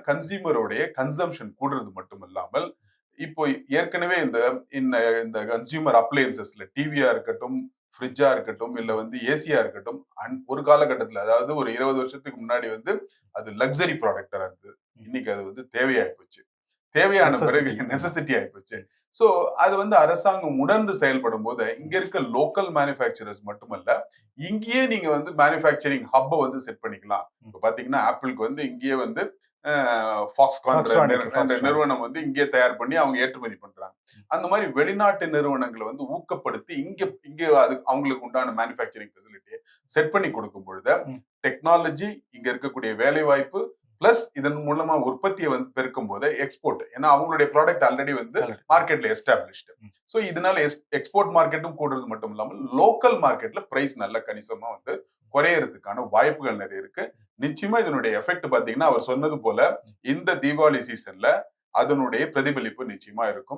கன்சியூமருடைய consumption கூடுறது மட்டும் இல்லாமல் இப்போ ஏற்கனவே இந்த இந்த கன்சியூமர் அப்ளையன்சஸ்ல டிவியா இருக்கட்டும், ஃப்ரிட்ஜா இருக்கட்டும், இல்ல ஏசியா இருக்கட்டும், ஒரு காலகட்டத்துல அதாவது ஒரு 20 வருஷத்துக்கு முன்னாடி அது லக்ஸரி ப்ராடக்டா இருந்தது. இன்னைக்கு அது தேவையாயி போச்சு. தேவையான பிறகு நெசசிட்டி ஆயிப்போச்சு. சோ அது அரசாங்கம் உணர்ந்து செயல்படும் போது இங்க இருக்க லோக்கல் மேனுஃபேக்சரர்ஸ் மட்டுமல்ல, இங்கேயே நீங்க மேனுஃபேக்சரிங் ஹப்ப செட் பண்ணிக்கலாம். இப்ப பாத்தீங்கன்னா ஆப்பிளுக்கு இங்கேயே ஃபாக்ஸ்கான் நிறுவனம் இங்கே தயார் பண்ணி அவங்க ஏற்றுமதி பண்றாங்க. அந்த மாதிரி வெளிநாட்டு நிறுவனங்களை ஊக்கப்படுத்தி இங்க அது அவங்களுக்கு உண்டான மேனுஃபேக்சரிங் ஃபெசிலிட்டியை செட் பண்ணி கொடுக்கும் பொழுது டெக்னாலஜி, இங்க இருக்கக்கூடிய வேலை வாய்ப்பு பிளஸ் இதன் மூலமா உற்பத்தியை பெருக்கும் போது எக்ஸ்போர்ட், ஏன்னா அவங்களுடைய ப்ராடக்ட் ஆல்ரெடி மார்க்கெட்ல எஸ்டாப்ளிஷ்டு. ஸோ இதனால எக்ஸ்போர்ட் மார்க்கெட்டும் கூடுறது மட்டும் இல்லாமல் லோக்கல் மார்க்கெட்ல பிரைஸ் நல்ல கணிசமா குறையறதுக்கான வாய்ப்புகள் நிறைய இருக்கு. நிச்சயமா இதனுடைய எஃபெக்ட் பாத்தீங்கன்னா அவர் சொன்னது போல இந்த தீபாவளி சீசன்ல அதனுடைய பிரதிபலிப்பு நிச்சயமா இருக்கும்.